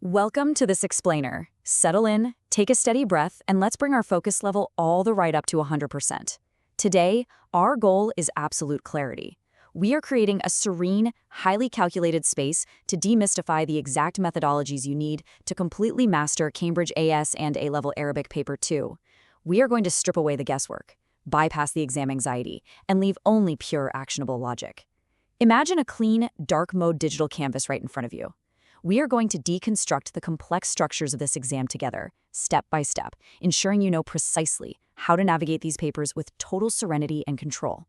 Welcome to this explainer. Settle in, take a steady breath, and let's bring our focus level all the right up to 100%. Today, our goal is absolute clarity. We are creating a serene, highly calculated space to demystify the exact methodologies you need to completely master Cambridge AS and A-Level Arabic Paper 2. We are going to strip away the guesswork, bypass the exam anxiety, and leave only pure actionable logic. Imagine a clean, dark mode digital canvas right in front of you. We are going to deconstruct the complex structures of this exam together, step by step, ensuring you know precisely how to navigate these papers with total serenity and control.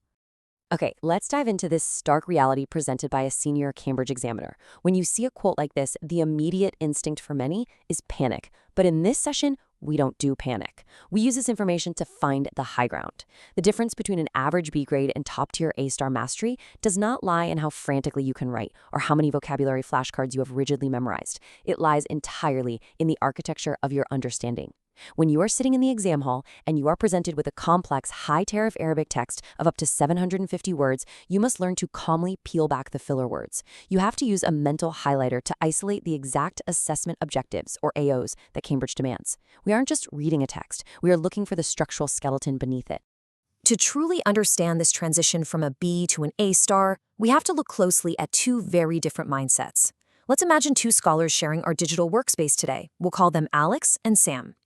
Okay, let's dive into this stark reality presented by a senior Cambridge examiner. When you see a quote like this, the immediate instinct for many is panic. But in this session, we don't do panic. We use this information to find the high ground. The difference between an average B grade and top-tier A-star mastery does not lie in how frantically you can write or how many vocabulary flashcards you have rigidly memorized. It lies entirely in the architecture of your understanding. When you are sitting in the exam hall and you are presented with a complex, high-tariff Arabic text of up to 750 words, you must learn to calmly peel back the filler words. You have to use a mental highlighter to isolate the exact assessment objectives, or AOs, that Cambridge demands. We aren't just reading a text, we are looking for the structural skeleton beneath it. To truly understand this transition from a B to an A-star, we have to look closely at two very different mindsets. Let's imagine two scholars sharing our digital workspace today. We'll call them Alex and Sam.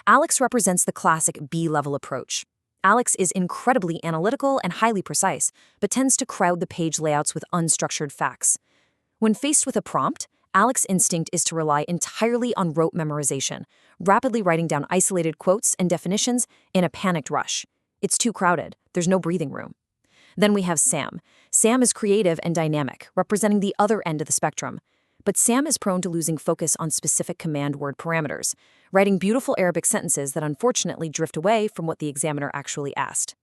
Alex represents the classic B-level approach. Alex is incredibly analytical and highly precise, but tends to crowd the page layouts with unstructured facts. When faced with a prompt, Alex's instinct is to rely entirely on rote memorization, rapidly writing down isolated quotes and definitions in a panicked rush. It's too crowded. There's no breathing room. Then we have Sam. Sam is creative and dynamic, representing the other end of the spectrum. But Sam is prone to losing focus on specific command word parameters, writing beautiful Arabic sentences that unfortunately drift away from what the examiner actually asked.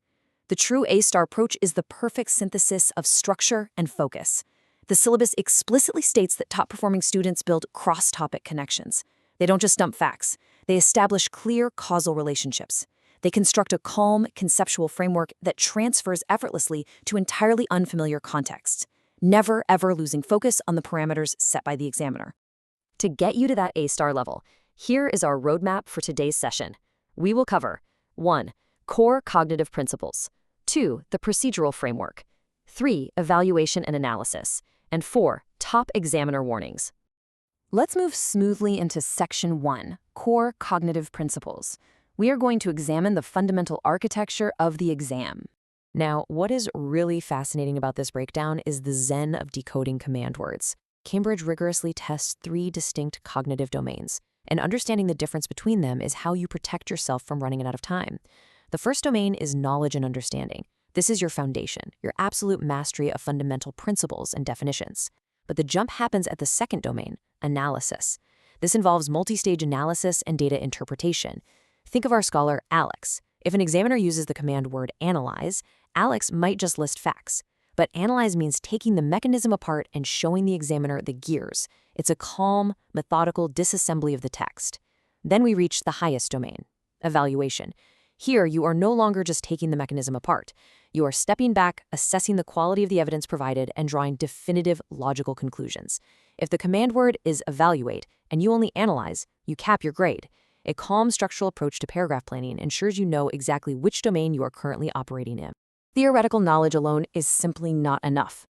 The true A-star approach is the perfect synthesis of structure and focus. The syllabus explicitly states that top-performing students build cross-topic connections. They don't just dump facts. They establish clear causal relationships. They construct a calm, conceptual framework that transfers effortlessly to entirely unfamiliar contexts, never ever losing focus on the parameters set by the examiner. To get you to that A-star level, here is our roadmap for today's session. We will cover 1. Core cognitive principles, 2. The procedural framework, 3. Evaluation and analysis, and 4. Top examiner warnings. Let's move smoothly into Section 1, Core Cognitive Principles. We are going to examine the fundamental architecture of the exam. Now, what is really fascinating about this breakdown is the zen of decoding command words. Cambridge rigorously tests 3 distinct cognitive domains, and understanding the difference between them is how you protect yourself from running out of time. The first domain is knowledge and understanding. This is your foundation, your absolute mastery of fundamental principles and definitions. But the jump happens at the second domain, analysis. This involves multi-stage analysis and data interpretation. Think of our scholar, Alex. If an examiner uses the command word analyze, Alex might just list facts. But analyze means taking the mechanism apart and showing the examiner the gears. It's a calm, methodical disassembly of the text. Then we reach the highest domain, evaluation. Here, you are no longer just taking the mechanism apart. You are stepping back, assessing the quality of the evidence provided, and drawing definitive logical conclusions. If the command word is evaluate, and you only analyze, you cap your grade. A calm structural approach to paragraph planning ensures you know exactly which domain you are currently operating in. Theoretical knowledge alone is simply not enough.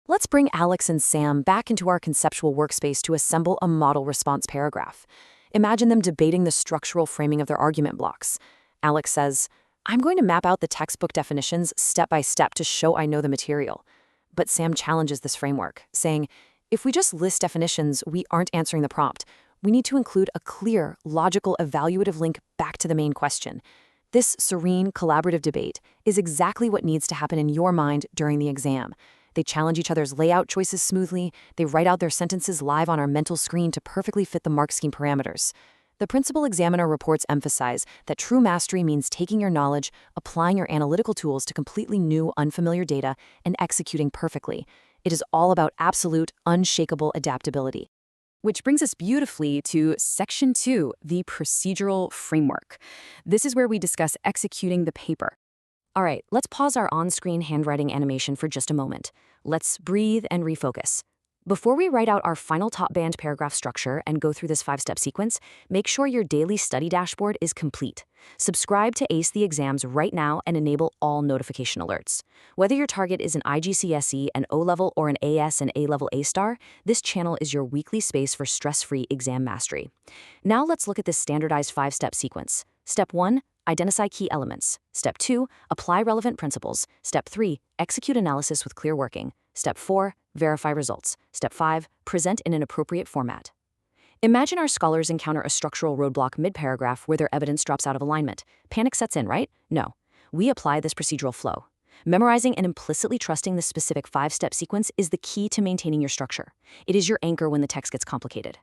Let's bring Alex and Sam back into our conceptual workspace to assemble a model response paragraph. Imagine them debating the structural framing of their argument blocks. Alex says, "I'm going to map out the textbook definitions step by step to show I know the material." But Sam challenges this framework, saying, "If we just list definitions, we aren't answering the prompt. We need to include a clear, logical, evaluative link back to the main question." This serene, collaborative debate is exactly what needs to happen in your mind during the exam. They challenge each other's layout choices smoothly. They write out their sentences live on our mental screen to perfectly fit the mark scheme parameters. The principal examiner reports emphasize that true mastery means taking your knowledge, applying your analytical tools to completely new, unfamiliar data, and executing perfectly. It is all about absolute, unshakable adaptability. Which brings us beautifully to Section 2, the procedural framework. This is where we discuss executing the paper. All right, let's pause our on-screen handwriting animation for just a moment. Let's breathe and refocus. Before we write out our final top band paragraph structure and go through this 5-step sequence, make sure your daily study dashboard is complete. Subscribe to Ace the Exams right now and enable all notification alerts. Whether your target is an IGCSE, an O-level, or an AS and A-level A-star, this channel is your weekly space for stress-free exam mastery. Now let's look at this standardized 5-step sequence. Step 1, identify key elements. Step 2, apply relevant principles. Step 3, execute analysis with clear working. Step 4, verify results. Step 5, present in an appropriate format. Imagine our scholars encounter a structural roadblock mid-paragraph where their evidence drops out of alignment. Panic sets in, right? No. We apply this procedural flow. Memorizing and implicitly trusting the specific 5-step sequence is the key to maintaining your structure. It is your anchor when the text gets complicated.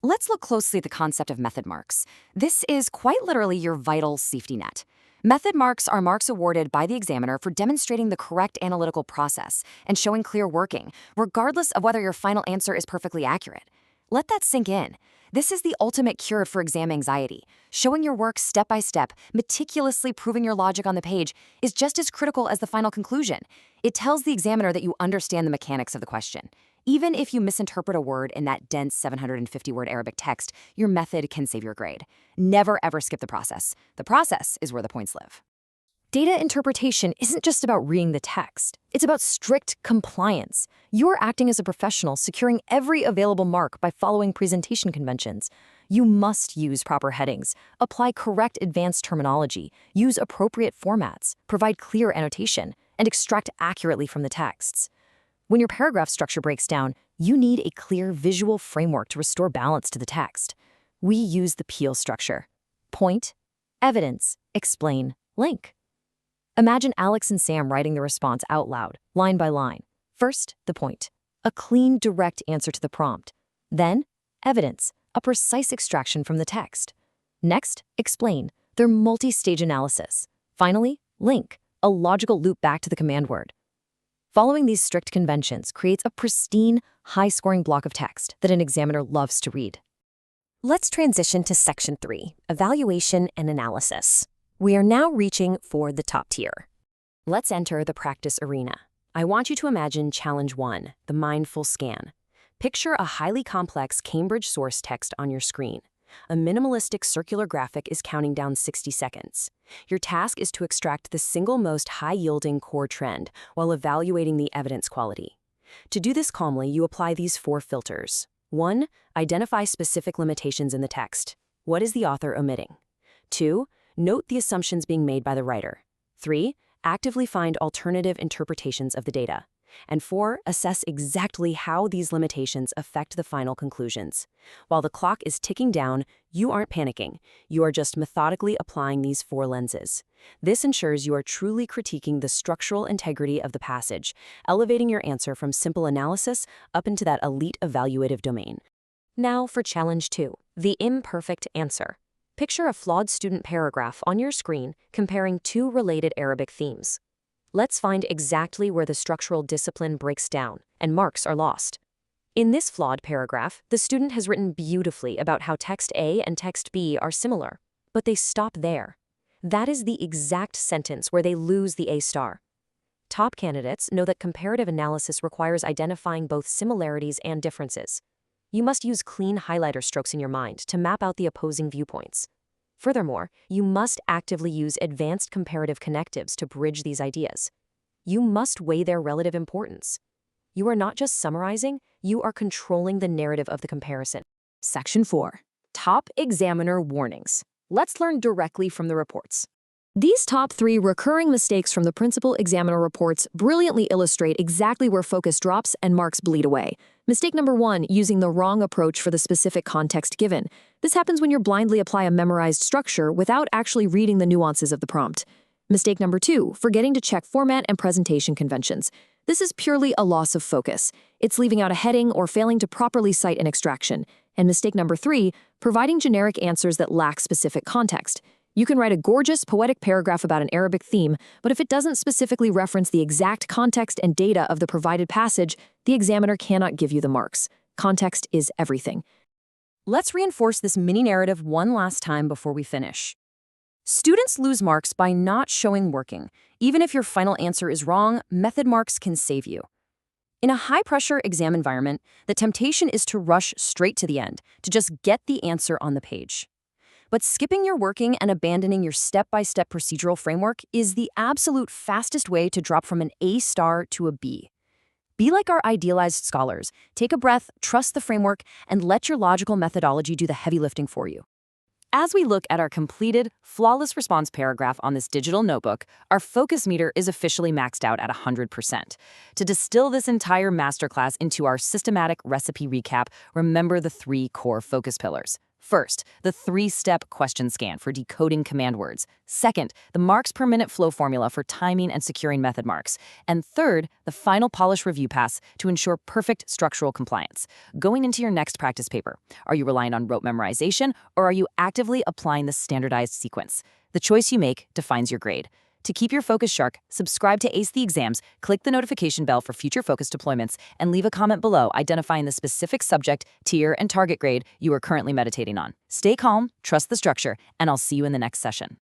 Let's look closely at the concept of method marks. This is quite literally your vital safety net. Method marks are marks awarded by the examiner for demonstrating the correct analytical process and showing clear working, regardless of whether your final answer is perfectly accurate. Let that sink in. This is the ultimate cure for exam anxiety. Showing your work step by step, meticulously proving your logic on the page, is just as critical as the final conclusion. It tells the examiner that you understand the mechanics of the question. Even if you misinterpret a word in that dense 750-word Arabic text, your method can save your grade. Never ever skip the process. The process is where the points live. Data interpretation isn't just about reading the text. It's about strict compliance. You're acting as a professional, securing every available mark by following presentation conventions. You must use proper headings, apply correct advanced terminology, use appropriate formats, provide clear annotation, and extract accurately from the texts. When your paragraph structure breaks down, you need a clear visual framework to restore balance to the text. We use the Peel structure. Point, evidence, explain, link. Imagine Alex and Sam writing the response out loud, line by line. First, the point, a clean, direct answer to the prompt. Then, evidence, a precise extraction from the text. Next, explain, their multi-stage analysis. Finally, link, a logical loop back to the command word. Following these strict conventions creates a pristine, high-scoring block of text that an examiner loves to read. Let's transition to Section 3, Evaluation and Analysis. We are now reaching for the top tier. Let's enter the practice arena. I want you to imagine Challenge 1, the mindful scan. Picture a highly complex Cambridge source text on your screen. A minimalistic circular graphic is counting down 60 seconds. Your task is to extract the single most high-yielding core trend while evaluating the evidence quality. To do this calmly, you apply these 4 filters. 1. Identify specific limitations in the text. What is the author omitting? 2. Note the assumptions being made by the writer. 3. Actively find alternative interpretations of the data. And 4. Assess exactly how these limitations affect the final conclusions. While the clock is ticking down, you aren't panicking. You are just methodically applying these 4 lenses. This ensures you are truly critiquing the structural integrity of the passage, elevating your answer from simple analysis up into that elite evaluative domain. Now for Challenge 2, the imperfect answer. Picture a flawed student paragraph on your screen comparing 2 related Arabic themes. Let's find exactly where the structural discipline breaks down and marks are lost. In this flawed paragraph, the student has written beautifully about how text A and text B are similar, but they stop there. That is the exact sentence where they lose the A-star. Top candidates know that comparative analysis requires identifying both similarities and differences. You must use clean highlighter strokes in your mind to map out the opposing viewpoints. Furthermore, you must actively use advanced comparative connectives to bridge these ideas. You must weigh their relative importance. You are not just summarizing, you are controlling the narrative of the comparison. Section 4, Top Examiner Warnings. Let's learn directly from the reports. These top 3 recurring mistakes from the principal examiner reports brilliantly illustrate exactly where focus drops and marks bleed away. Mistake number 1, using the wrong approach for the specific context given. This happens when you blindly apply a memorized structure without actually reading the nuances of the prompt. Mistake number 2, forgetting to check format and presentation conventions. This is purely a loss of focus. It's leaving out a heading or failing to properly cite an extraction. And mistake number 3, providing generic answers that lack specific context. You can write a gorgeous, poetic paragraph about an Arabic theme, but if it doesn't specifically reference the exact context and data of the provided passage, the examiner cannot give you the marks. Context is everything. Let's reinforce this mini-narrative one last time before we finish. Students lose marks by not showing working. Even if your final answer is wrong, method marks can save you. In a high-pressure exam environment, the temptation is to rush straight to the end, to just get the answer on the page. But skipping your working and abandoning your step-by-step procedural framework is the absolute fastest way to drop from an A star to a B. Be like our idealized scholars. Take a breath, trust the framework, and let your logical methodology do the heavy lifting for you. As we look at our completed, flawless response paragraph on this digital notebook, our focus meter is officially maxed out at 100%. To distill this entire masterclass into our systematic recipe recap, remember the 3 core focus pillars. First, the 3-step question scan for decoding command words. Second, the marks per minute flow formula for timing and securing method marks. And third, the final polish review pass to ensure perfect structural compliance. Going into your next practice paper, are you relying on rote memorization or are you actively applying the standardized sequence? The choice you make defines your grade. To keep your focus sharp, subscribe to Ace the Exams, click the notification bell for future focus deployments, and leave a comment below identifying the specific subject, tier, and target grade you are currently meditating on. Stay calm, trust the structure, and I'll see you in the next session.